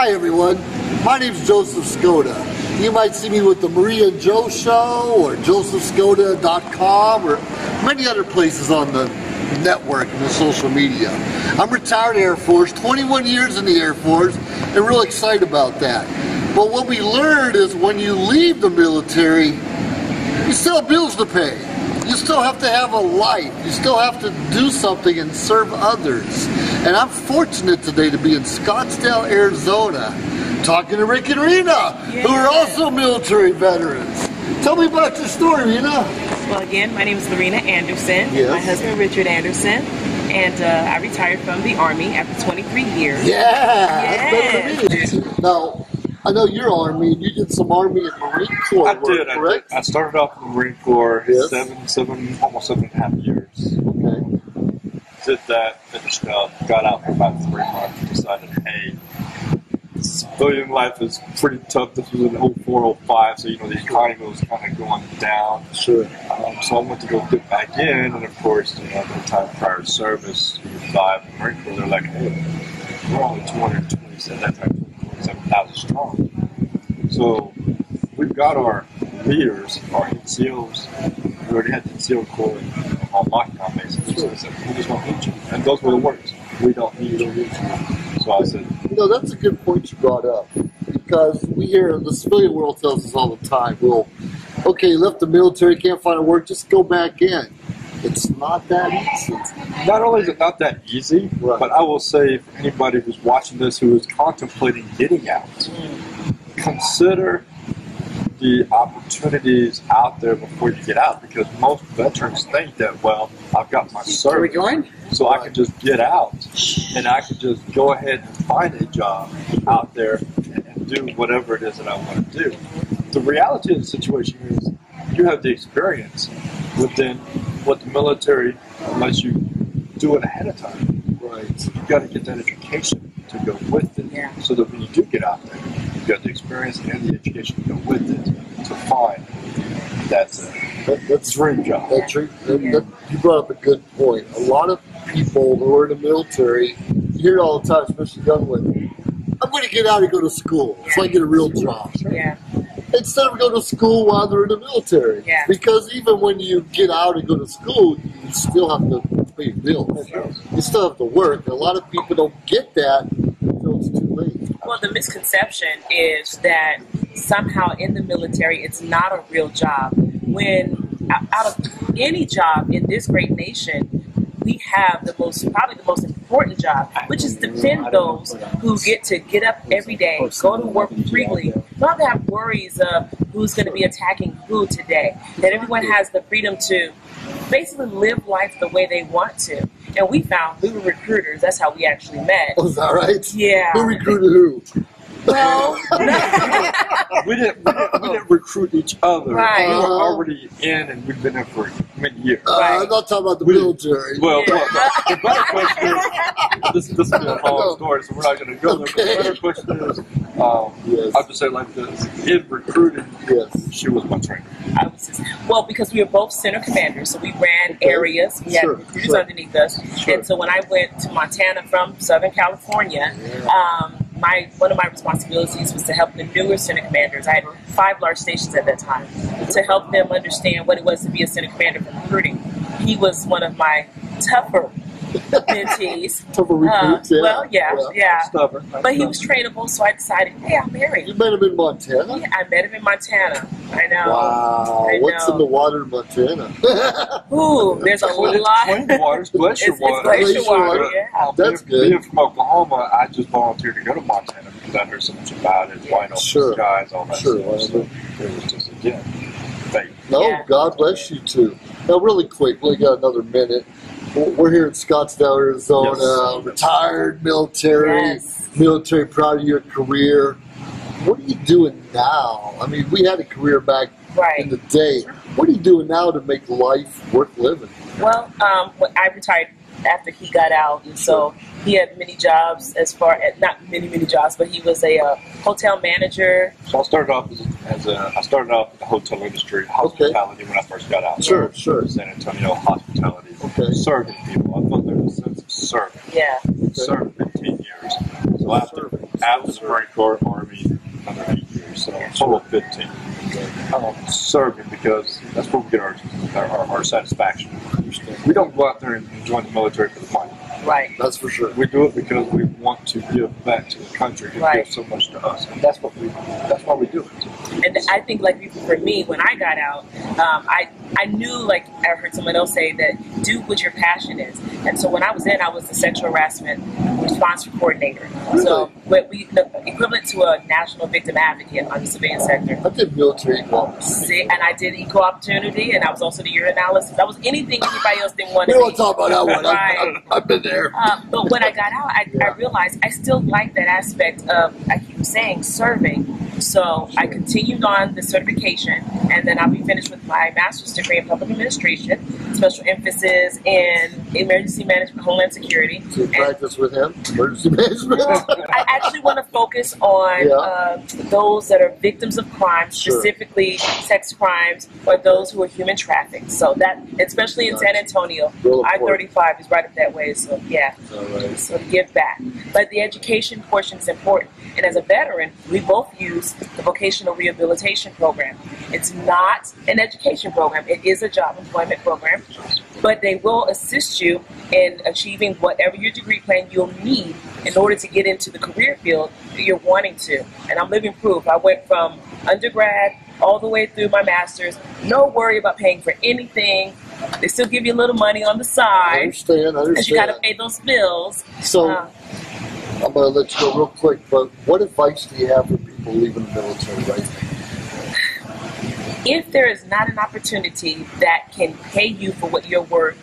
Hi everyone, my name is Joseph Skoda. You might see me with the Maria and Joe Show or josephskoda.com or many other places on the network and the social media. I'm retired Air Force, 21 years in the Air Force, and real excited about that. But what we learned is when you leave the military, you still have bills to pay. You still have to have a life. You still have to do something and serve others. And I'm fortunate today to be in Scottsdale, Arizona, talking to Rick and Rena, who are also military veterans. Tell me about your story, Rena. Well, again, my name is Lorena Anderson. Yes. My husband, Richard Anderson. And I retired from the Army after 23 years. That's better than me. Now, I know you're Army, and you did some Army and Marine Corps work, correct? I started off in the Marine Corps, Yes. almost 7.5 years. Okay. Did that, finished up, got out for about 3 months, decided, hey, civilian life is pretty tough. This was in 04, 05, so, the economy was kind of going down. Sure. So I went to go get back in, and of course, the time prior to service, you die in the Marine Corps, they're like, hey, we're only 227,000 strong. So we've got our leaders, our NCOs. We already had the NCO Corps on lockdown basically. So I said, we just don't need you. And those were the words. We don't need you. So I said, that's a good point you brought up, because we hear the civilian world tells us all the time, well, okay, you left the military, can't find a work, just go back in. It's not that easy. not only is it not that easy, but I will say for anybody who's watching this who is contemplating getting out, consider the opportunities out there before you get out, because most veterans think that, well, I've got my service, so I can just get out and I can just go ahead and find a job out there and do whatever it is that I want to do. The reality of the situation is you have the experience within what the military lets you do it ahead of time. Right. So you've got to get that education to go with it, so that when you do get out there, you've got the experience and the education to go with it to find that's dream job. You brought up a good point. A lot of people who are in the military, you hear it all the time, especially young women, I'm going to get out and go to school so I get a real job. Instead of going to school while they're in the military. Because even when you get out and go to school, you still have to pay bills. You still have to work. And a lot of people don't get that until it's too late. Well, the misconception is that somehow in the military it's not a real job. When out of any job in this great nation, we have probably the most important job, which is defend those who get up every day, go to work freely, not to have worries of who's going to be attacking who today. That everyone has the freedom to basically live life the way they want to. And we were recruiters. That's how we actually met. Oh, is that right? Yeah. Who recruited who? Well, we didn't recruit each other. Right. We were already in, and we've been there for many years. I'm not talking about the military. Well, the better question is, this will be a long story, so we're not going to go there. But the better question is, I'll just say it like this: in recruiting, she was my trainer. Because we were both center commanders, so we ran areas. We had recruiters underneath us, and so when I went to Montana from Southern California. One of my responsibilities was to help the newer center commanders. I had 5 large stations at that time, to help them understand what it was to be a center commander for recruiting. He was one of my tougher mentees. Tougher recruits, Stubborn. But he was trainable, so I decided, hey, I'll marry him. You met him in Montana? Yeah, I met him in Montana. I know. Wow. What's in the water in Montana? Ooh, there's a whole lot. Plain water's glacier water. It's glacier water, yeah. That's good. Being from Oklahoma, I just volunteered to go to Montana because I heard so much about it. Wine open skies, all that stuff. So it was just, again, fate. God bless you too. Now, really quick, we got another minute. We're here in Scottsdale, Arizona, retired military, military, proud of your career. What are you doing now? I mean, we had a career back in the day. What are you doing now to make life worth living? Well, I retired after he got out, and so he had many jobs not many jobs, but he was a hotel manager. So I started off in the hotel industry, hospitality when I first got out. Sure. San Antonio hospitality. Serving people. I thought there was a sense of serving. Yeah. Served 15 years. So after after the Marine Corps, Army, another 8 years. So total of 15. Serving because that's where we get our satisfaction. We don't go out there and join the military for the money. Right. That's for sure. We do it because we want to give back to the country who gives so much to us, and that's why we do it. And I think, like, for me, when I got out, I knew, like I heard someone else say, that do what your passion is. And so when I was I was the sexual harassment response coordinator. Really? So the equivalent to a national victim advocate on the civilian sector. I did military equal opportunity. And I did equal opportunity, and I was also the urinalysis. That was anything anybody else didn't want We to don't be. talk about that one. Right. I've been there. But when I got out, I realized I still like that aspect of, I keep saying, serving. So I continued on the certification, and then I'll be finished with my master's degree in public administration, special emphasis in emergency management, homeland security. So you practice with him, emergency management? Well, I actually want to focus on those that are victims of crime, specifically sex crimes, or those who are human trafficked. So that, especially in San Antonio, I-35 is right up that way. So yeah, so to give back. But the education portion is important. And as a veteran, we both use the vocational rehabilitation program. It's not an education program. It is a job employment program. But they will assist you in achieving whatever your degree plan you'll need in order to get into the career field that you're wanting to. And I'm living proof. I went from undergrad all the way through my master's. No worry about paying for anything. They still give you a little money on the side. I understand. Because you got to pay those bills. So I'm going to let you go real quick, but what advice do you have for people leaving the military right now? If there is not an opportunity that can pay you for what you're worth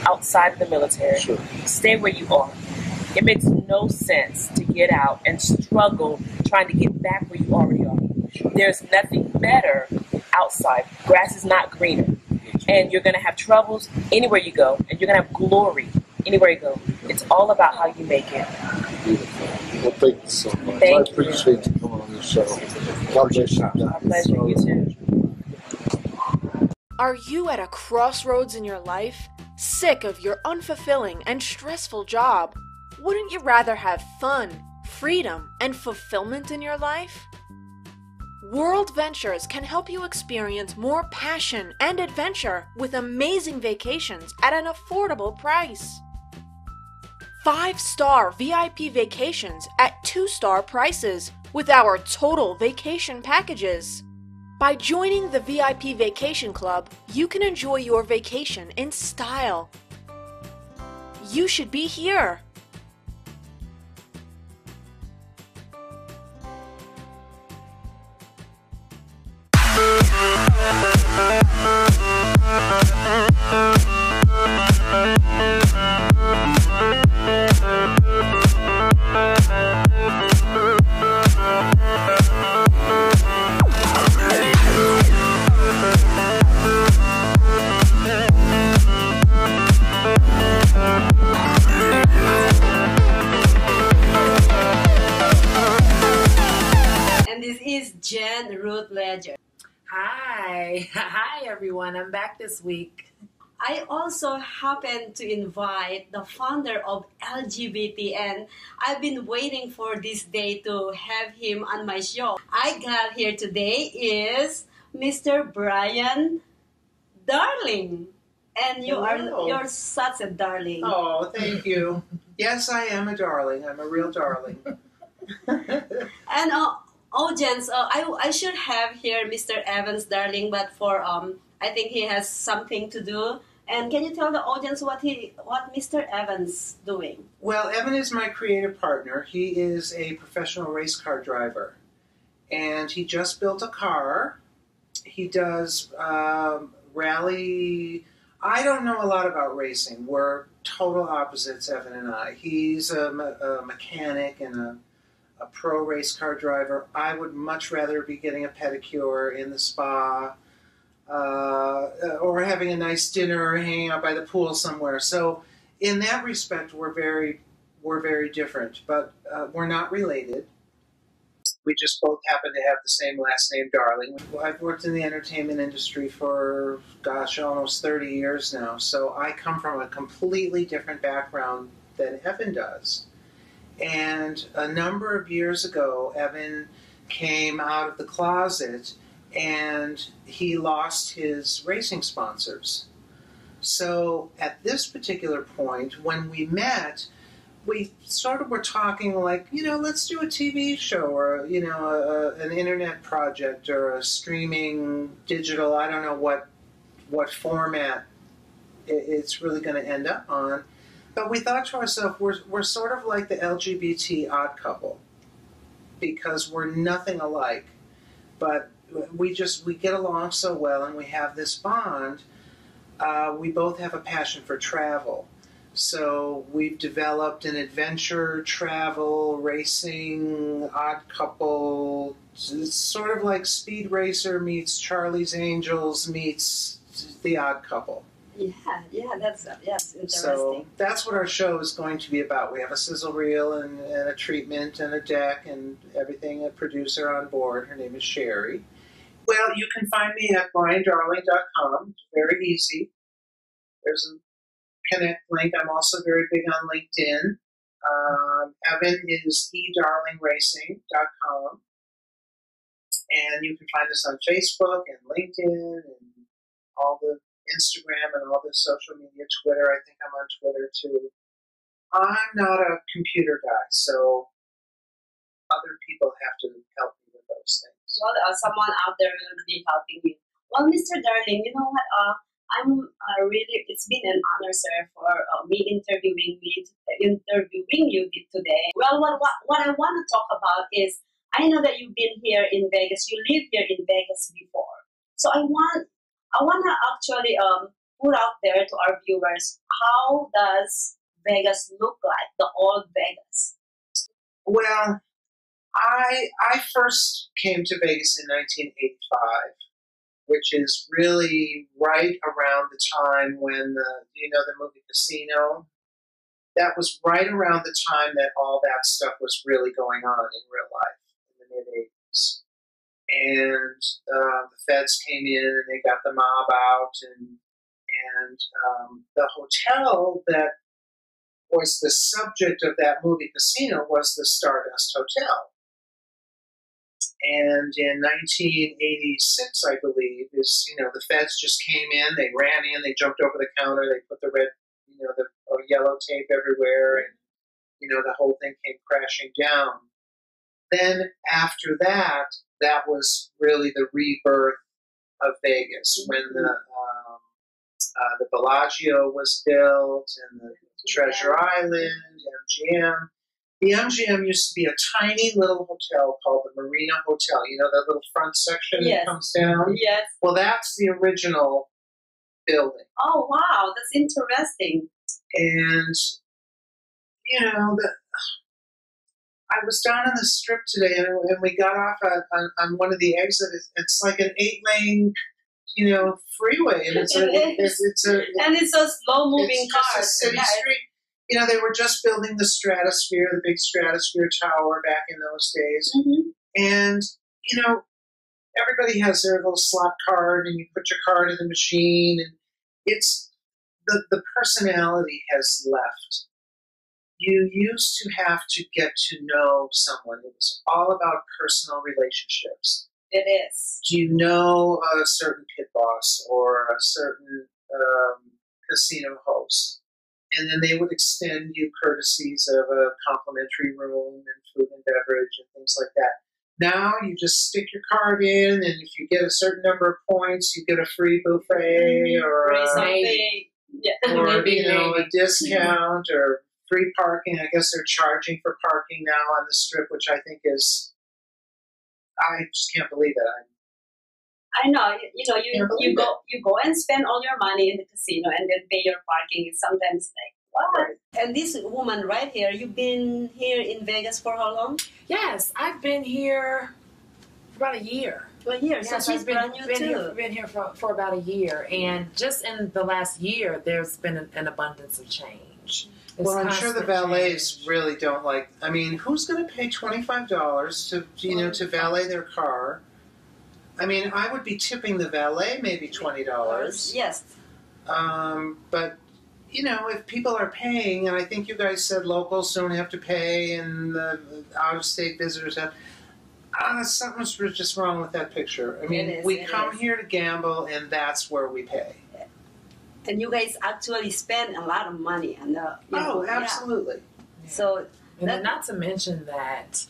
outside of the military, stay where you are. It makes no sense to get out and struggle trying to get back where you already are. There's nothing better outside. Grass is not greener. And you're going to have troubles anywhere you go, and you're going to have glory anywhere you go. It's all about how you make it. Beautiful. Well, thank you so much. I appreciate you coming on this show. God bless you. My pleasure. You too. Are you at a crossroads in your life? Sick of your unfulfilling and stressful job? Wouldn't you rather have fun, freedom, and fulfillment in your life? World Ventures can help you experience more passion and adventure with amazing vacations at an affordable price. 5-star VIP vacations at 2-star prices with our total vacation packages. By joining the VIP Vacation Club, you can enjoy your vacation in style. You should be here. Hi everyone, I'm back this week. I also happen to invite the founder of LGBT, and I've been waiting for this day to have him on my show. I got here today is Mr. Brian Darling, and you're such a darling. Oh, thank you. Yes, I am a darling. I'm a real darling. And audience, I should have here Mr. Evans Darling, but for I think he has something to do. And can you tell the audience what Mr. Evans doing? Well, Evan is my creative partner. He is a professional race car driver, and he just built a car. He does rally. I don't know a lot about racing. We're total opposites, Evan and I. He's a mechanic and a pro race car driver. I would much rather be getting a pedicure in the spa or having a nice dinner or hanging out by the pool somewhere. So in that respect, we're very different, but we're not related. We just both happen to have the same last name, Darling. I've worked in the entertainment industry for, gosh, almost 30 years now. So I come from a completely different background than Evan does. And a number of years ago, Evan came out of the closet and he lost his racing sponsors. So at this particular point, when we met, we sort of were talking like, let's do a TV show or, an internet project or a streaming digital, I don't know what format it's really going to end up on. But we thought to ourselves, we're sort of like the LGBT odd couple because we're nothing alike. But we get along so well and we have this bond. We both have a passion for travel. So we've developed an adventure, travel, racing, odd couple. It's sort of like Speed Racer meets Charlie's Angels meets the Odd Couple. Yeah, that's interesting. So that's what our show is going to be about. We have a sizzle reel and a treatment and a deck and everything, a producer on board. Her name is Sherry. Well, you can find me at briandarling.com. Very easy. There's a connect link. I'm also very big on LinkedIn. Evan is edarlingracing.com. And you can find us on Facebook and LinkedIn and all the Instagram and all the social media, Twitter. I think I'm on Twitter too. I'm not a computer guy, so other people have to help me with those things. Well, someone out there will be helping you. Well, Mr. Darling, you know what? I'm really. It's been an honor, sir, for me interviewing you today. Well, what I want to talk about is I know that you've been here in Vegas. You lived here in Vegas before, so I want to actually put out there to our viewers, how does Vegas look like, the old Vegas? Well, I first came to Vegas in 1985, which is really right around the time when the movie Casino. That was right around the time that all that stuff was really going on in real life in the mid-'80s. And the feds came in and they got the mob out, and the hotel that was the subject of that movie Casino was the Stardust Hotel. And in 1986, I believe, the feds just came in, they ran in, they jumped over the counter, they put the red, the yellow tape everywhere, and the whole thing came crashing down. Then after that was really the rebirth of Vegas, when the Bellagio was built and the Treasure Island, MGM. The MGM used to be a tiny little hotel called the Marina Hotel. That little front section that comes down? Yes. Well, that's the original building. Oh, wow. That's interesting. And, I was down on the Strip today, and we got off on one of the exits. It's like an 8-lane, freeway, and it's a slow-moving car. It's just a city street. They were just building the Stratosphere, the big Stratosphere Tower back in those days, and everybody has their little slot card, and you put your card in the machine, and it's the personality has left. You used to have to get to know someone. It was all about personal relationships. It is. Do you know a certain pit boss or a certain casino host? And then they would extend you courtesies of a complimentary room and food and beverage and things like that. Now you just stick your card in, and if you get a certain number of points, you get a free buffet or a discount or free parking. I guess they're charging for parking now on the Strip, which I think is, I just can't believe it. I know, you go and spend all your money in the casino and then pay your parking. It's sometimes like, what? Right. And this woman right here, you've been here in Vegas for how long? Yes, I've been here for about a year. A year, so she's brand new too. Been here for about a year, and just in the last year, there's been an abundance of change. Well, I'm sure the valets really don't like. I mean, who's going to pay $25 to valet their car? I mean, I would be tipping the valet maybe $20. Yes. But you know, if people are paying, and I think you guys said locals don't have to pay, and the out-of-state visitors have. Something's just wrong with that picture. I mean, we come here to gamble, and that's where we pay. And you guys actually spend a lot of money on the. Absolutely. Yeah. So, and then not to mention that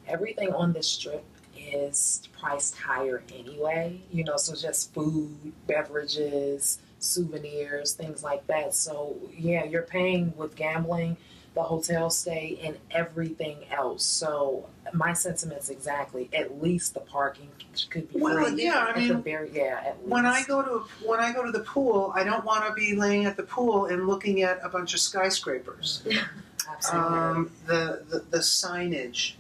everything on the strip is priced higher anyway. You know, so just food, beverages, souvenirs, things like that. So yeah, you're paying with gambling, the hotel stay, and everything else. So my sentiments exactly. At least the parking could be free. Yeah, I mean, at least. when I go to the pool, I don't want to be laying at the pool and looking at a bunch of skyscrapers. Absolutely. The signage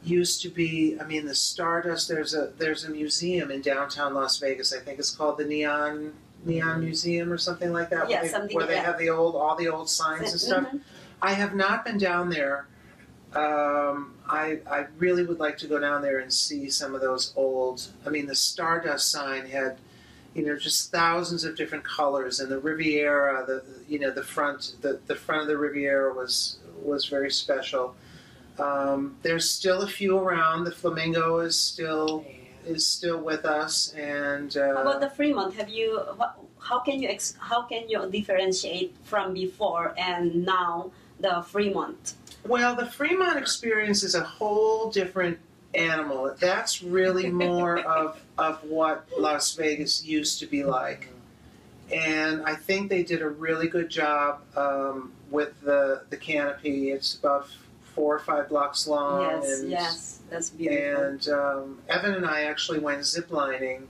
used to be. I mean, the Stardust. There's a museum in downtown Las Vegas. I think it's called the Neon Museum or something like that. Yeah, where they have all the old signs and stuff. Mm-hmm. I have not been down there. I really would like to go down there and see some of those old. I mean, the Stardust sign had, you know, just thousands of different colors, and the Riviera, the front of the Riviera was very special. There's still a few around. The Flamingo is still with us, and how about the Fremont? Have you? How can you differentiate from before and now the Fremont? Well, the Fremont experience is a whole different animal. That's really more of what Las Vegas used to be like. And I think they did a really good job with the canopy. It's about 4 or 5 blocks long. Yes, that's beautiful. And Evan and I actually went ziplining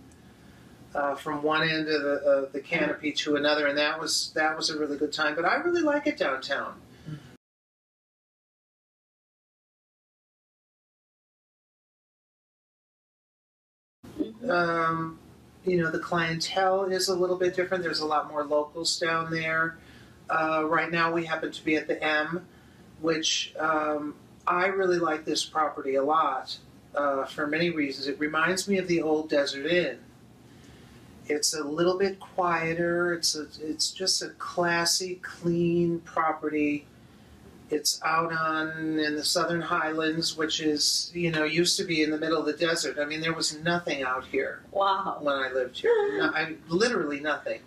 from one end of the canopy to another, and that was a really good time. But I really like it downtown. You know, the clientele is a little bit different. There's a lot more locals down there. Right now we happen to be at the M, which I really like this property a lot for many reasons. It reminds me of the old Desert Inn. It's a little bit quieter. It's just a classy, clean property. It's out in the Southern Highlands, which is, you know, used to be in the middle of the desert. I mean, there was nothing out here. Wow. When I lived here. Literally nothing.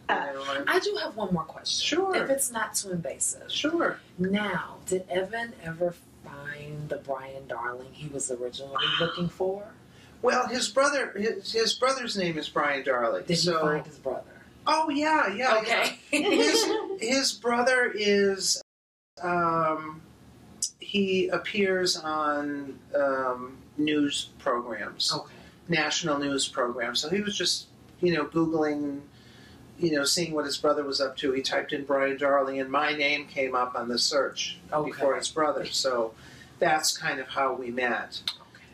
I do have one more question. Sure. If it's not too invasive. Sure. Now, did Evan ever find the Brian Darling he was originally looking for? Well, his brother's name is Brian Darling. Did he find his brother? Oh, yeah. Okay. His brother is, he appears on news programs, national news programs. So he was just, you know, Googling, you know, seeing what his brother was up to. He typed in Brian Darling, and my name came up on the search before his brother. So that's kind of how we met.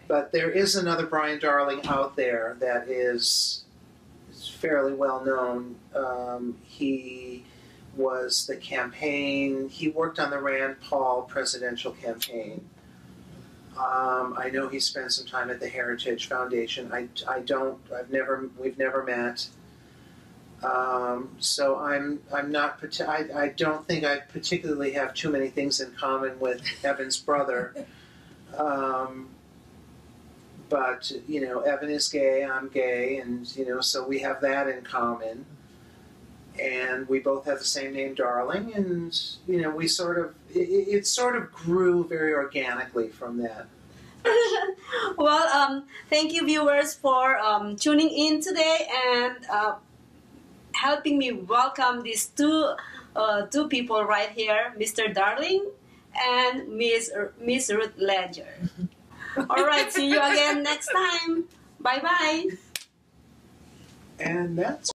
But there is another Brian Darling out there that is fairly well known. He was the campaign. He worked on the Rand Paul presidential campaign. I know he spent some time at the Heritage Foundation. We've never met. So I'm not. I don't think I particularly have too many things in common with Evan's brother. But, you know, Evan is gay, I'm gay, and, you know, so we have that in common. And we both have the same name, Darling, and, you know, it sort of grew very organically from that. Well, thank you, viewers, for tuning in today and helping me welcome these two people right here, Mr. Darling and Miss Ruth Ledger. All right, see you again next time. Bye-bye. And that's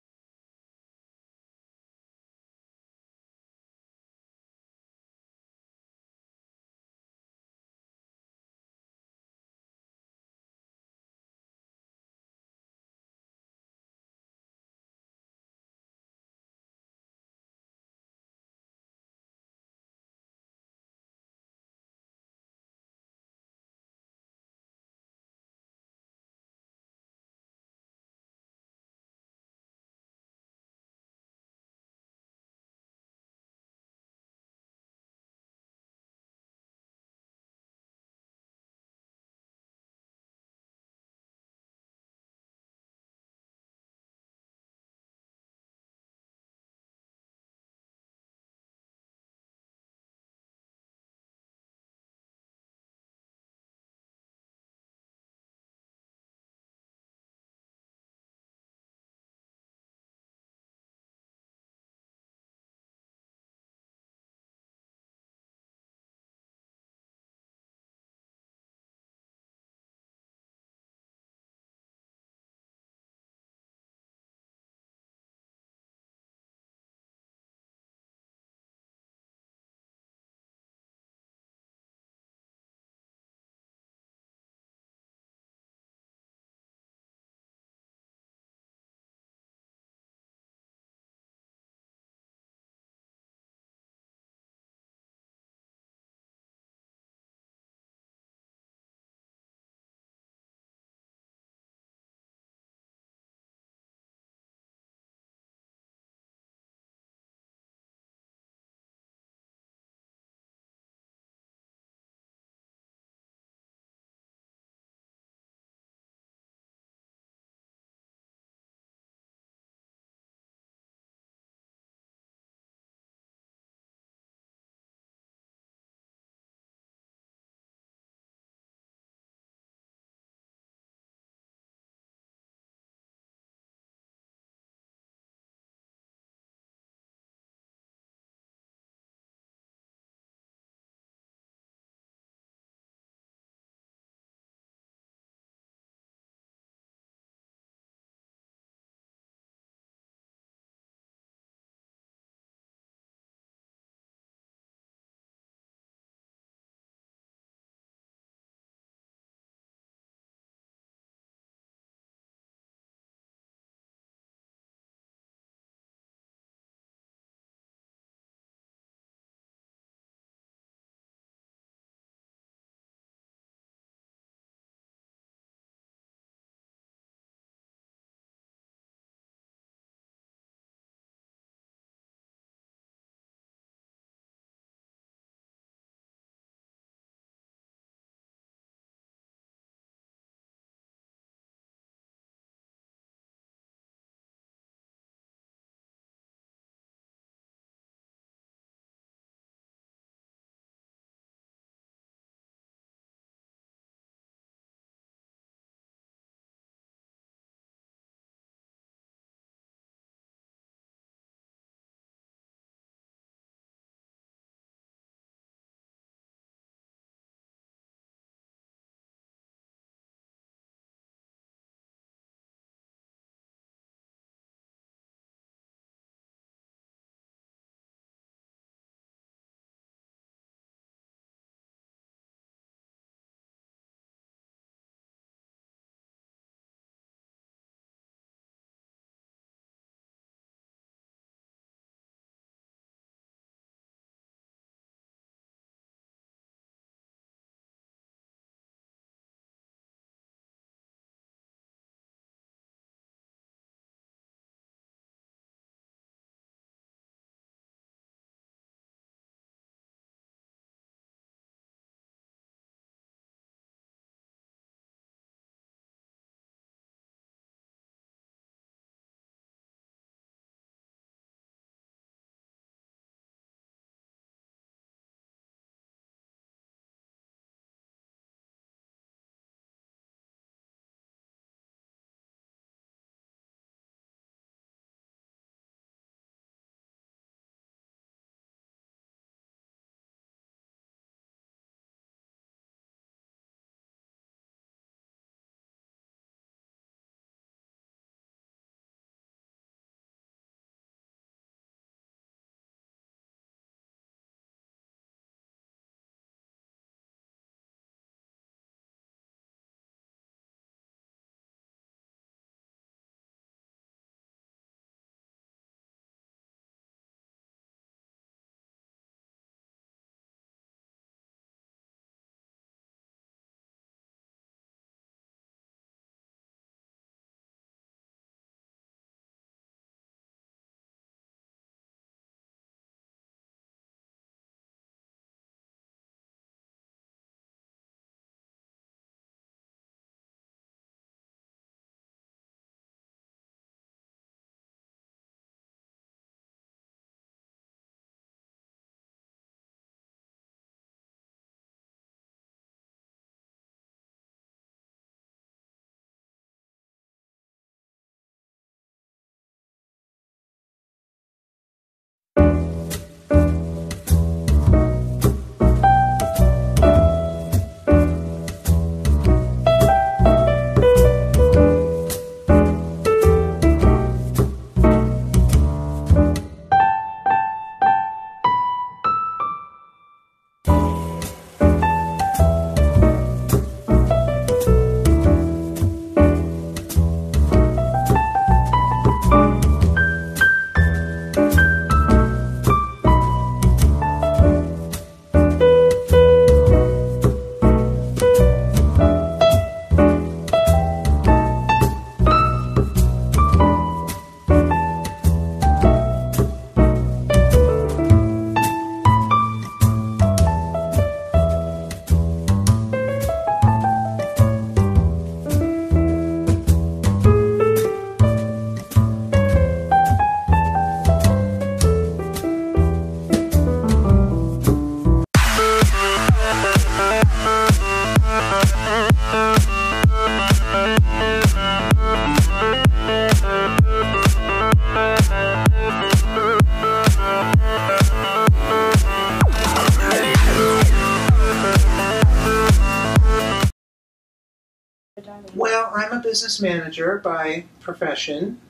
business manager by profession,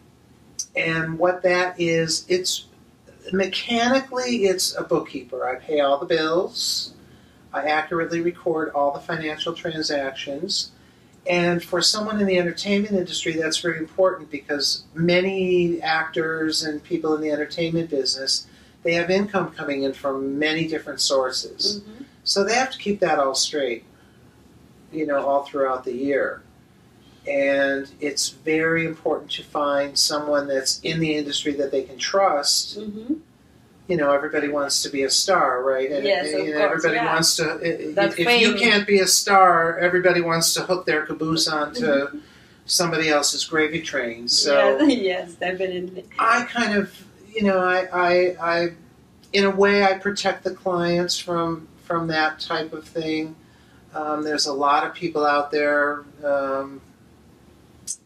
and what that is, it's mechanically it's a bookkeeper. I pay all the bills. I accurately record all the financial transactions. And for someone in the entertainment industry, that's very important because many actors and people in the entertainment business, they have income coming in from many different sources. Mm-hmm. So they have to keep that all straight, all throughout the year. And it's very important to find someone that's in the industry that they can trust. Mm-hmm. Everybody wants to be a star, right? And, Yes, of course, everybody yeah. wants to. If fame. you can't be a star, everybody wants to hook their caboose onto somebody else's gravy train. So yes, definitely. I kind of, I in a way, I protect the clients from that type of thing. There's a lot of people out there,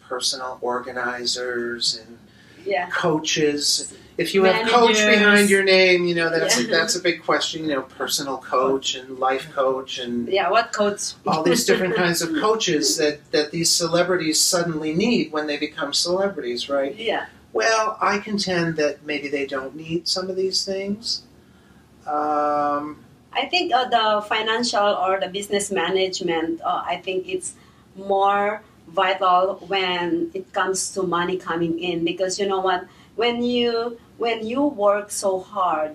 personal organizers and Yeah. coaches. If you have Managers. coach behind your name, that's Yeah. that's a big question. Personal coach and life coach and Yeah, what coach? all these different kinds of coaches that these celebrities suddenly need when they become celebrities, right? Yeah. Well, I contend that maybe they don't need some of these things. I think the financial or the business management, I think it's more vital when it comes to money coming in, because you know what, when you work so hard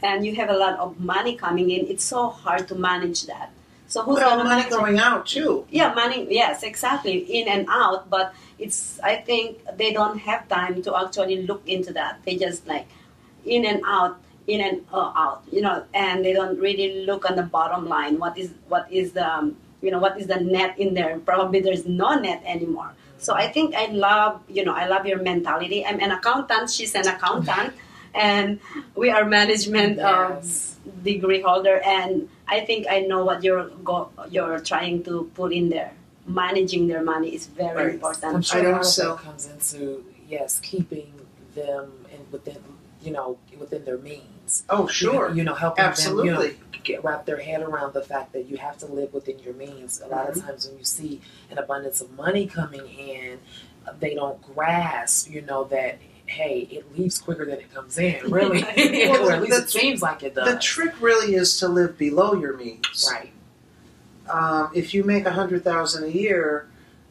and you have a lot of money coming in, it's so hard to manage that. So who's Well, gonna money manage it? going out too. Yeah, money. Yes, exactly, in and out. But I think they don't have time to actually look into that. They just like in and out, out. And they don't really look on the bottom line. What is the what is the net in there? Probably there's no net anymore. So I think I love your mentality. I'm an accountant. She's an accountant, and we are management Yes. degree holder. And I think I know what you're trying to put in there. Managing their money is very Right. I'm important. sure I a don't lot of sell- that comes into keeping them within their means. Oh, sure. Helping Absolutely. them wrap their head around the fact that you have to live within your means. A lot of Mm-hmm. times when you see an abundance of money coming in, they don't grasp that hey, it leaves quicker than it comes in. Really, Well, or at least the- it seems like it does. The trick really is to live below your means. Right. If you make $100,000 a year,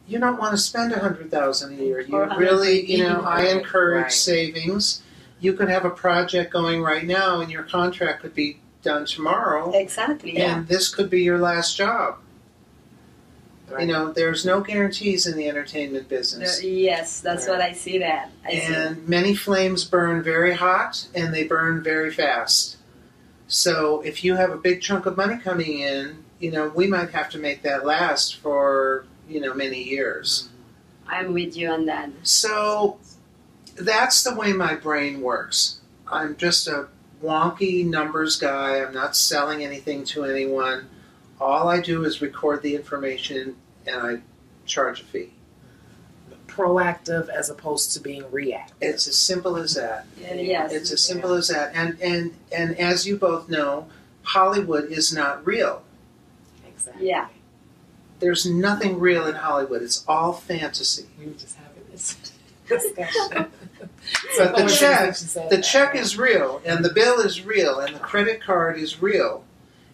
you don't want to spend $100,000 a year. You Or really, I Right. encourage Right. savings. You could have a project going right now, and your contract could be done tomorrow, Exactly. Yeah. and this could be your last job. Right. There's no guarantees in the entertainment business. Yes, that's what I see. That I see. And many flames burn very hot and they burn very fast. So if you have a big chunk of money coming in, we might have to make that last for, many years. I'm with you on that. So that's the way my brain works. I'm just a wonky numbers guy. I'm not selling anything to anyone. All I do is record the information and I charge a fee. Proactive as opposed to being reactive. It's as simple as that. Yes. It's as simple as that. And as you both know, Hollywood is not real. Exactly. Yeah. There's nothing real in Hollywood. It's all fantasy. We were just having this discussion. But the the check is real, and the bill is real, and the credit card is real.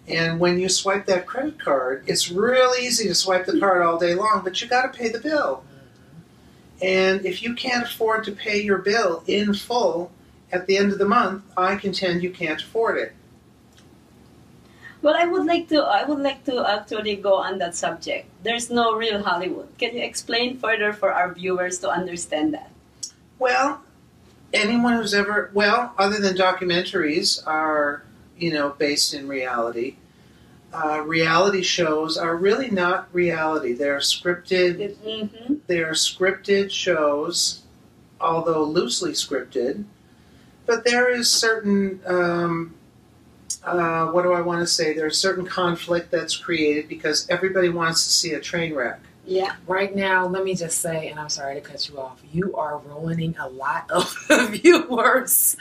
And when you swipe that credit card, it's real easy to swipe the card all day long, but you got to pay the bill. And if you can't afford to pay your bill in full at the end of the month, I contend you can't afford it. Well, I would like to actually go on that subject. There's no real Hollywood. Can you explain further for our viewers to understand that? Well, anyone who's ever, other than documentaries are, based in reality. Reality shows are really not reality. They're scripted. Mm-hmm. They are scripted shows, although loosely scripted. But there is certain, what do I want to say? There's certain conflict that's created because everybody wants to see a train wreck. Yeah. Right now, let me just say, and I'm sorry to cut you off, you are ruining a lot of viewers'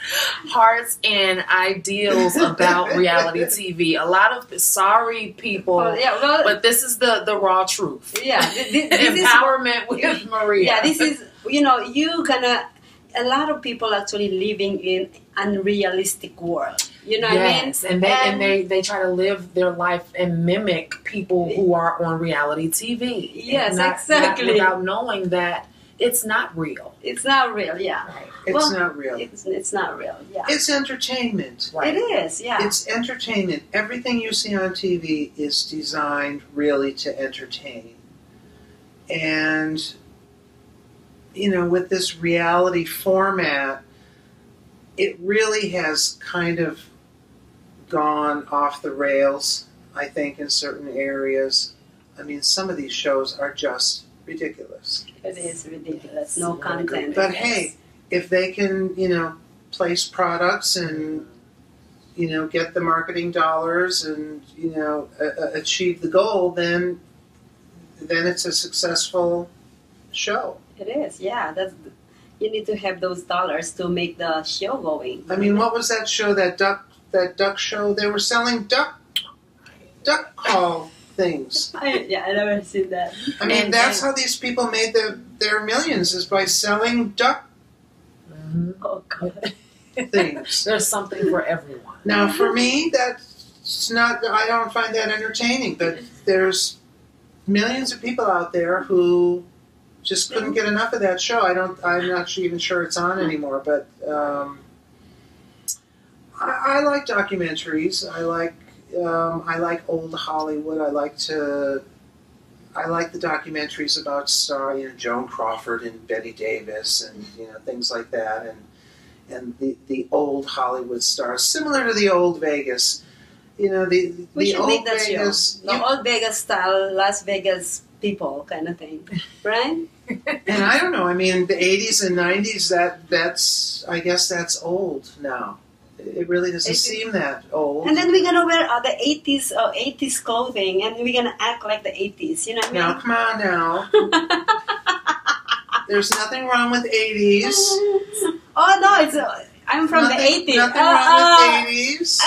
hearts and ideals about reality TV. A lot of sorry people, but this is the raw truth. Yeah, this Empowerment with Maria. Yeah, this is, a lot of people actually living in unrealistic world. You know what I mean? And they try to live their life and mimic people who are on reality TV. Yes, exactly. Without knowing that it's not real. It's not real, yeah. Right. It's not real. It's not real, yeah. It's entertainment. Right. It is, yeah. It's entertainment. Everything you see on TV is designed really to entertain. And, with this reality format, it really has kind of gone off the rails, I think, in certain areas. I mean, some of these shows are just ridiculous. It is ridiculous. No content. But hey, if they can, place products and, get the marketing dollars and, achieve the goal, then it's a successful show. It is, yeah. You need to have those dollars to make the show going. I mean, what was that show, that duck show? They were selling duck call things. I never seen that. I mean, that's how these people made their millions, is by selling duck Oh, God. things. There's something for everyone. Now, for me, that's not, I don't find that entertaining, but there's millions of people out there who just couldn't get enough of that show. I'm not even sure it's on anymore, but I like documentaries. I like old Hollywood. I like the documentaries about Joan Crawford and Betty Davis and things like that, and the old Hollywood stars, similar to the old Vegas. We should old make that Vegas, show. The old Vegas style, Las Vegas people kind of thing, right? And I don't know. I mean, the 80s and 90s. I guess that's old now. It really doesn't seem that old. And then we're gonna wear the 80s clothing, and we're gonna act like the 80s. You know what I mean? Now, come on now. There's nothing wrong with 80s. Oh no, I'm from the 80s. Nothing wrong with 80s.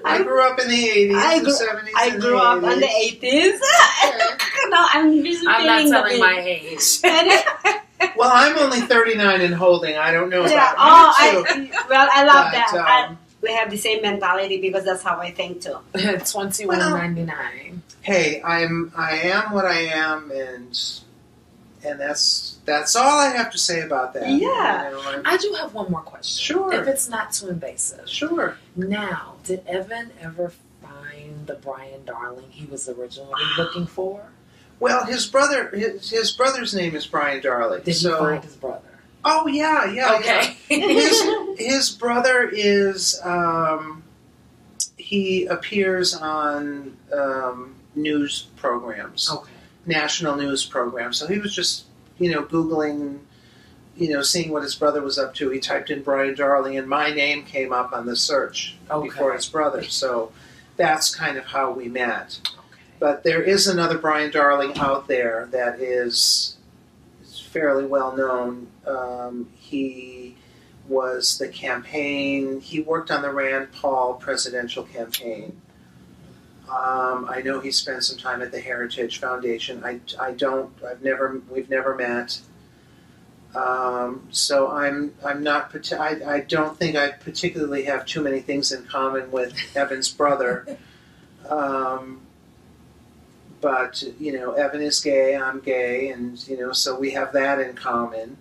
I grew up in the 80s, the 70s, I grew up in the 80s. No, I'm just I'm not telling my age. Well, I'm only 39 and holding. I don't know about you. I love that. We have the same mentality because that's how I think too. 21.99. Hey, I am what I am, and that's all I have to say about that. Yeah. I do have one more question. Sure. If it's not too invasive. Sure. Now, did Evan ever find the Brian Darling he was originally looking for? Well, his brother's name is Brian Darling. Did he find his brother? Oh yeah. Okay. Yeah. His brother is he appears on news programs. Okay. National news programs. So he was just, Googling, seeing what his brother was up to. He typed in Brian Darling, and my name came up on the search before his brother. So that's kind of how we met. Okay. But there is another Brian Darling out there that is fairly well known. He was the campaign. He worked on the Rand Paul presidential campaign. I know he spent some time at the Heritage Foundation. We've never met. So I'm not. I don't think I particularly have too many things in common with Evan's brother. But Evan is gay. I'm gay, and so we have that in common.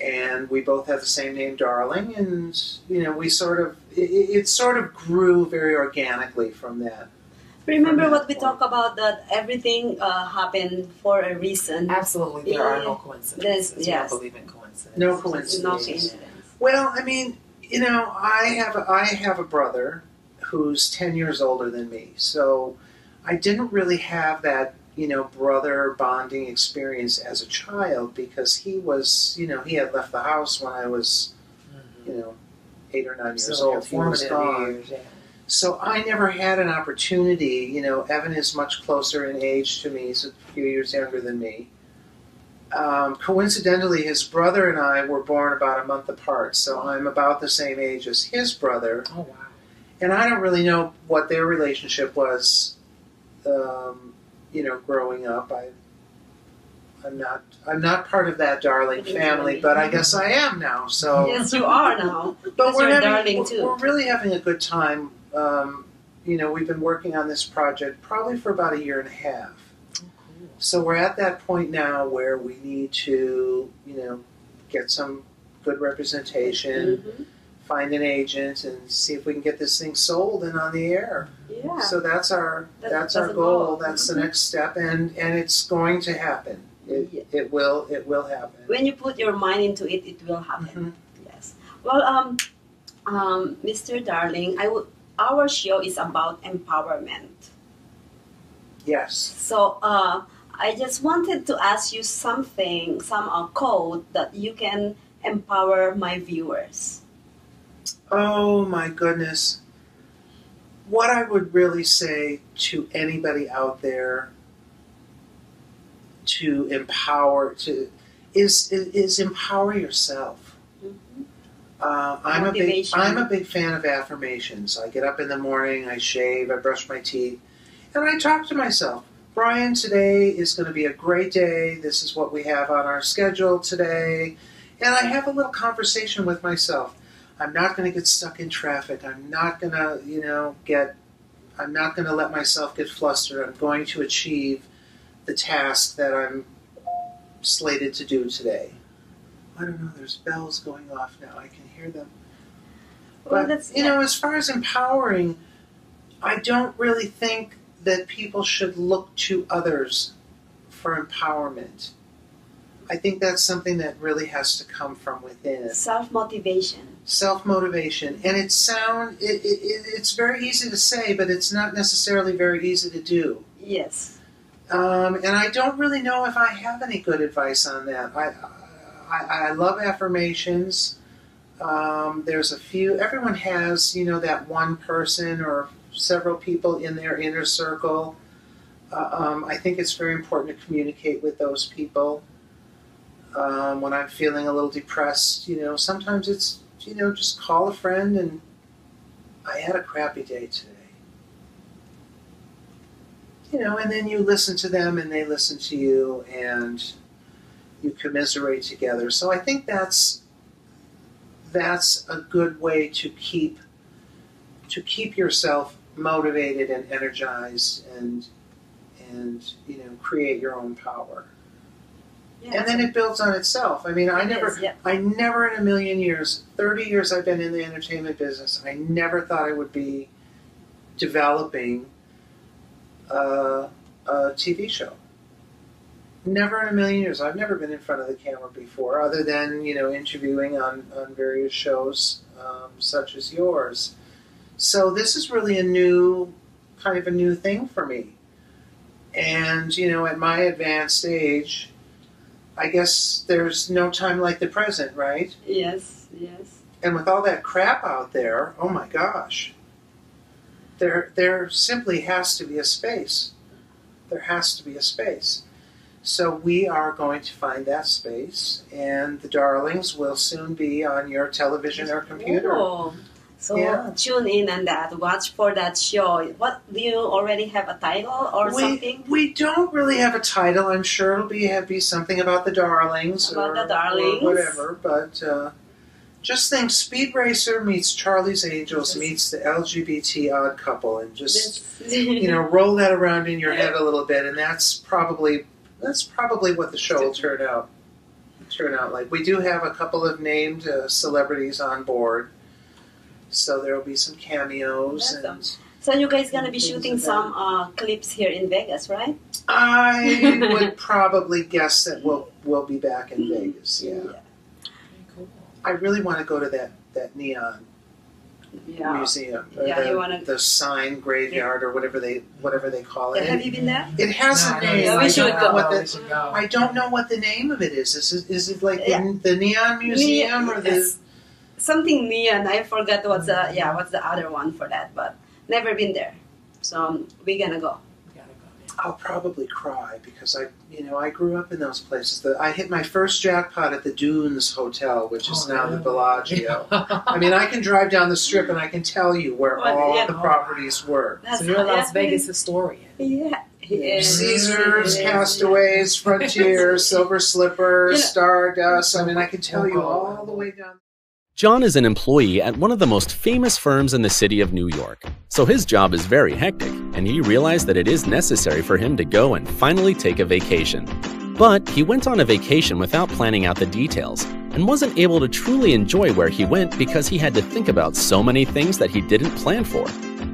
And we both have the same name, Darling, and we it sort of grew very organically from that. Remember what we talked about, that everything happened for a reason. Absolutely, there are no coincidences. Yes. We don't believe in coincidences. No coincidence. No coincidence. Well, I mean, I have a brother who's 10 years older than me, so I didn't really have that brother bonding experience as a child, because he was, he had left the house when I was, 8 or 9 years old. He was gone. Years, yeah. So I never had an opportunity. You know, Evan is much closer in age to me. He's a few years younger than me. Coincidentally, his brother and I were born about a month apart, so I'm about the same age as his brother. Oh, wow. And I don't really know what their relationship was, you know, growing up. I'm not part of that Darling family, but I guess I am now. So Yes, you are now. but You're we're really having a good time. You know, we've been working on this project probably for about a year and a half. So we're at that point now where we need to, you know, get some good representation, find an agent, and see if we can get this thing sold and on the air. Yeah. So that's our That's our the goal. goal. That's the next step, and it's going to happen. It will happen. When you put your mind into it, it will happen. Yes. Well, Mr. Darling, our show is about empowerment. Yes. So I just wanted to ask you something, some code that you can empower my viewers. Oh my goodness. What I would really say to anybody out there to empower is empower yourself. I'm a big fan of affirmations. I get up in the morning, I shave, I brush my teeth, and I talk to myself. Brian, today is going to be a great day. This is what we have on our schedule today. And I have a little conversation with myself. I'm not going to get stuck in traffic. I'm not going to, I'm not going to let myself get flustered. I'm going to achieve the task that I'm slated to do today. I don't know, there's bells going off now. I can hear them. Well, But, you know, as far as empowering, I don't really think that people should look to others for empowerment. I think that's something that really has to come from within. Self-motivation. Self-motivation. And it's very easy to say, but it's not necessarily very easy to do. Yes. And I don't really know if I have any good advice on that. I love affirmations. There's a few. Everyone has, you know, that one person or several people in their inner circle. I think it's very important to communicate with those people. When I'm feeling a little depressed, you know, sometimes it's, you know, just call a friend and I had a crappy day today. You know, and then you listen to them and they listen to you and you commiserate together. So I think that's a good way to keep yourself motivated and energized and you know, create your own power. Yes. And then it builds on itself. I mean, I never in a million years, 30 years I've been in the entertainment business, I never thought I would be developing a TV show. Never in a million years. I've never been in front of the camera before, other than, you know, interviewing on various shows such as yours. So this is really a new thing for me. And, you know, at my advanced age, I guess there's no time like the present, right? Yes, yes. And with all that crap out there, oh my gosh, there simply has to be a space. There has to be a space. So we are going to find that space, and the Darlings will soon be on your television or computer. Oh. So tune in on that. Watch for that show. What, do you already have a title or something? We don't really have a title. I'm sure it'll be something about the Darlings or whatever. But just think, Speed Racer meets Charlie's Angels meets the LGBT Odd Couple, and just you know, roll that around in your head a little bit, and that's probably what the show will turn out like. We do have a couple of named celebrities on board. So there will be some cameos. So you guys gonna be shooting some clips here in Vegas, right? I would probably guess that we'll be back in Vegas. Yeah. Cool. I really want to go to that neon museum. The sign graveyard or whatever they call it. Have you been there? It has a name. Yeah, we should go. I don't know what the name of it is. Is it like the Neon Museum or the? Something neon. I forgot what's the other one for that, but never been there. So we're gonna go. I'll probably cry because I grew up in those places. I hit my first jackpot at the Dunes Hotel, which is now the Bellagio. I mean, I can drive down the strip and I can tell you where all the properties were. So you're a Las Vegas historian. Yeah. Caesars, Castaways, Frontiers, Silver Slipper, Stardust. I mean, I can tell you all the way down. John is an employee at one of the most famous firms in the city of New York, so his job is very hectic, and he realized that it is necessary for him to go and finally take a vacation. But he went on a vacation without planning out the details, and wasn't able to truly enjoy where he went because he had to think about so many things that he didn't plan for.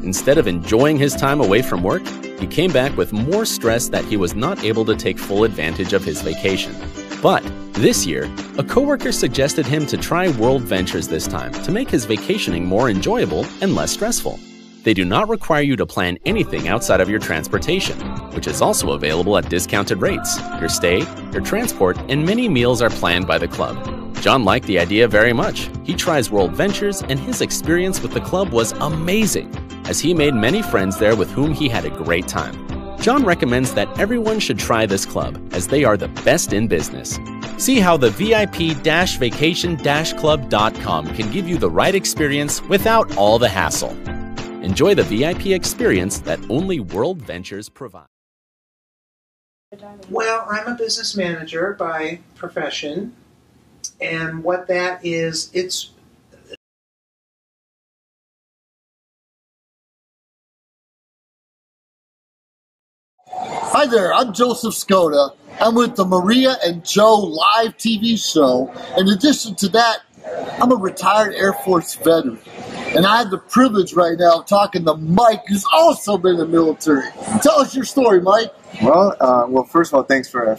Instead of enjoying his time away from work, he came back with more stress that he was not able to take full advantage of his vacation. But this year, a coworker suggested him to try World Ventures this time to make his vacationing more enjoyable and less stressful. They do not require you to plan anything outside of your transportation, which is also available at discounted rates. Your stay, your transport, and many meals are planned by the club. John liked the idea very much. He tries World Ventures, and his experience with the club was amazing, as he made many friends there with whom he had a great time. John recommends that everyone should try this club, as they are the best in business. See how the VIP-vacation-club.com can give you the right experience without all the hassle. Enjoy the VIP experience that only World Ventures provide. Well, I'm a business manager by profession, and what that is, it's Hi there, I'm Joseph Skoda. I'm with the Maria and Joe live TV show. In addition to that, I'm a retired Air Force veteran. And I have the privilege right now of talking to Mike, who's also been in the military. Tell us your story, Mike. Well, first of all, thanks for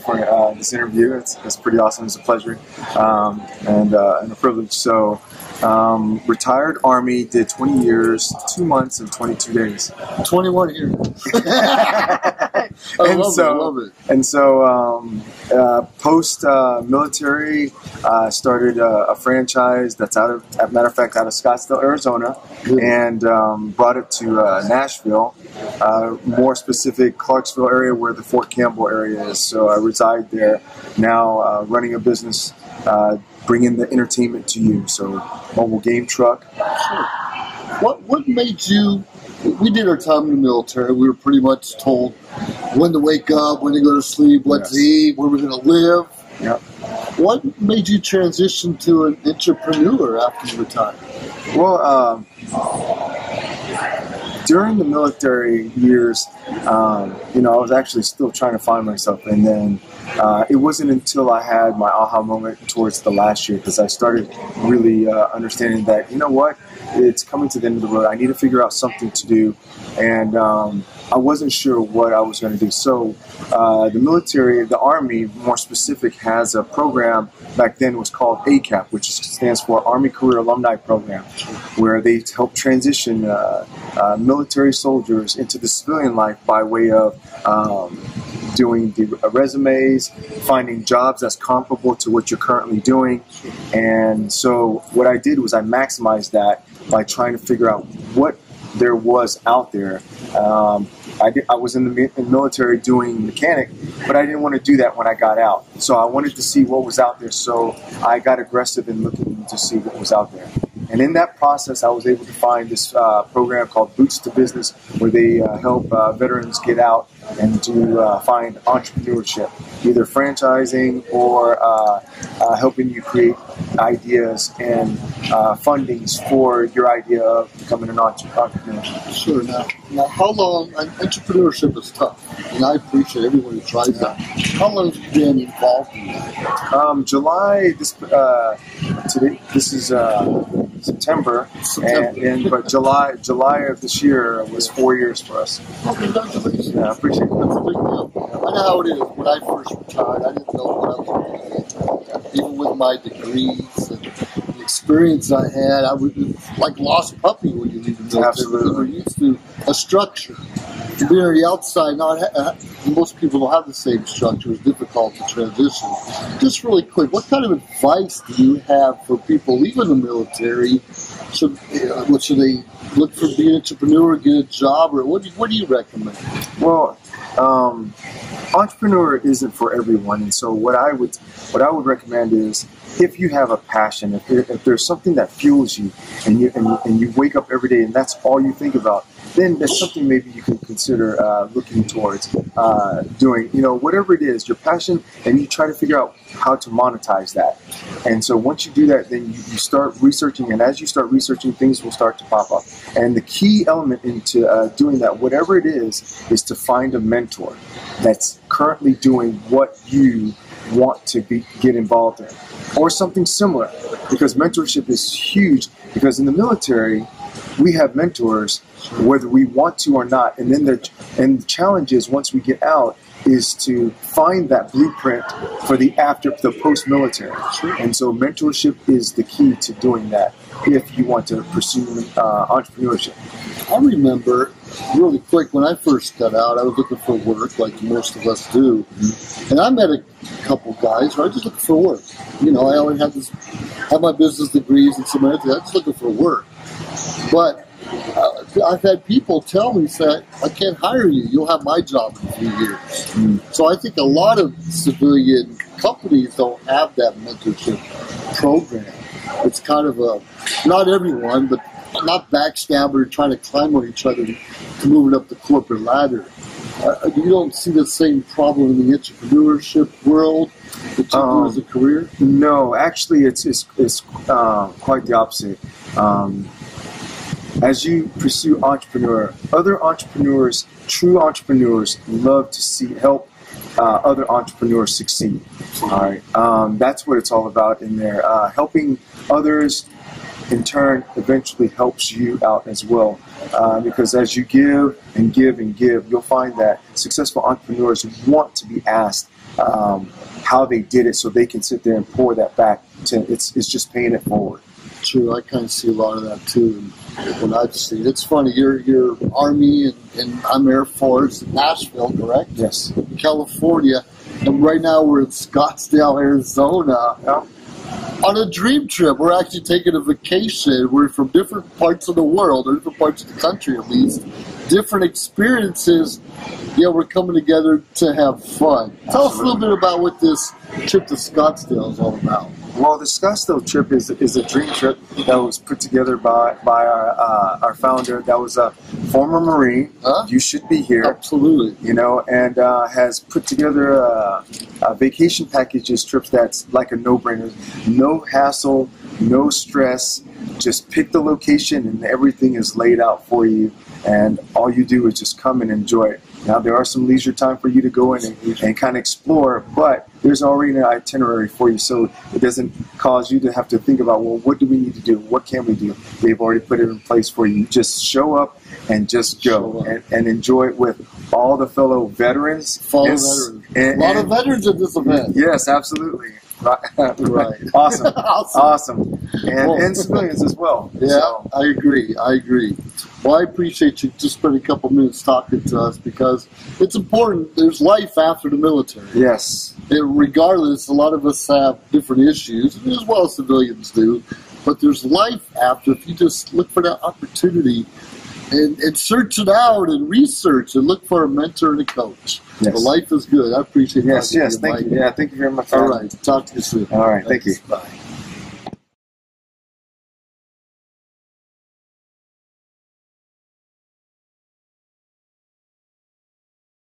this interview. It's pretty awesome. It's a pleasure and a privilege. So, retired Army, did 20 years, 2 months, and 22 days. 21 years. I love it. And so, post-military, started a franchise that's out of Scottsdale, Arizona, and brought it to Nashville, more specific Clarksville area where the Fort Campbell area is. So I reside there now, running a business, bringing the entertainment to you. So mobile game truck. Sure. What made you? We did our time in the military. We were pretty much told when to wake up, when to go to sleep, what to eat, where we're going to live. Yep. What made you transition to an entrepreneur after you retired? Well, during the military years, I was actually still trying to find myself, and then it wasn't until I had my aha moment towards the last year, because I started really understanding that, you know what, it's coming to the end of the road. I need to figure out something to do, and I wasn't sure what I was going to do. So the military, the Army, more specific, has a program back then was called ACAP, which stands for Army Career Alumni Program, where they help transition military soldiers into the civilian life by way of doing the resumes, finding jobs that's comparable to what you're currently doing. And so what I did was I maximized that by trying to figure out what there was out there. I was in the military doing mechanic, but I didn't want to do that when I got out. So I wanted to see what was out there, so I got aggressive in looking to see what was out there. And in that process, I was able to find this program called Boots to Business, where they help veterans get out and to find entrepreneurship, either franchising or helping you create ideas and fundings for your idea of becoming an entrepreneur. Sure. Now, how long? Entrepreneurship is tough, and I appreciate everyone who tries that. How long have you been involved in that? July. This is September. But July of this year was 4 years for us. Oh, congratulations! Yeah, I appreciate it. That's a big deal. I know how it is. When I first retired, I didn't know what I was going to do. Even with my degrees and the experience I had, I was like lost puppy when you leave the military. Absolutely. We were used to a structure. To be on the outside, not most people don't have the same structure. It's difficult to transition. Just really quick, what kind of advice do you have for people leaving the military? Should they look for being an entrepreneur, get a job, or what do you recommend? Well, entrepreneur isn't for everyone, and so what I would recommend is, if you have a passion, if there's something that fuels you, and you wake up every day and that's all you think about, then that's something maybe you can consider looking towards doing. Whatever it is, your passion, and you try to figure out how to monetize that. And so once you do that, then you start researching, and as you start researching, things will start to pop up. And the key element into doing that, whatever it is to find a mentor that's currently doing what you want to get involved in, or something similar, because mentorship is huge. Because in the military, we have mentors whether we want to or not, and then the challenge is, once we get out, is to find that blueprint for the post-military. And so mentorship is the key to doing that if you want to pursue entrepreneurship. I remember really quick when I first got out, I was looking for work like most of us do. And I met a couple guys who I was just looking for work. I only had my business degrees and some other things. I was just looking for work. But I've had people tell me, say, I can't hire you. You'll have my job in a few years. So I think a lot of civilian companies don't have that mentorship program. It's kind of not everyone, but not backstabber trying to climb on each other to move it up the corporate ladder. You don't see the same problem in the entrepreneurship world that you do as a career? No, actually, it's quite the opposite. As you pursue other entrepreneurs, true entrepreneurs, love to help other entrepreneurs succeed. All right, that's what it's all about in there. Helping others, in turn, eventually helps you out as well. Because as you give and give and give, you'll find that successful entrepreneurs want to be asked how they did it, so they can sit there and pour that back. It's just paying it forward. True, I kind of see a lot of that too. What I've seen, it's funny. You're Army and I'm Air Force, Nashville, correct? Yes. California, and right now we're in Scottsdale, Arizona. Yeah. On a dream trip. We're actually taking a vacation. We're from different parts of the world, or different parts of the country at least. Different experiences. Yeah, we're coming together to have fun. Tell us a little bit about what this trip to Scottsdale is all about. Well, the Scottsdale trip is a dream trip that was put together by our founder. That was a former Marine. You should be here. Absolutely. And has put together a vacation packages trips that's like a no-brainer. No hassle, no stress. Just pick the location and everything is laid out for you. And all you do is just come and enjoy it. Now, there are some leisure time for you to go in and kind of explore, but there's already an itinerary for you, so it doesn't cause you to have to think about, well, what do we need to do? What can we do? They've already put it in place for you. Just show up and just go and enjoy it with all the fellow veterans. A lot of veterans at this event. Yes, absolutely. Right. Awesome. And civilians as well. Yeah, so. I agree. Well, I appreciate you just spending a couple minutes talking to us, because it's important. There's life after the military. Yes. Regardless, a lot of us have different issues, as well as civilians do, but there's life after if you just look for that opportunity and search it out and research and look for a mentor and a coach. Yes. But life is good. I appreciate it. Yes, thank you. Yeah, thank you very much. All right. Talk to you soon. All right, thank you. Bye.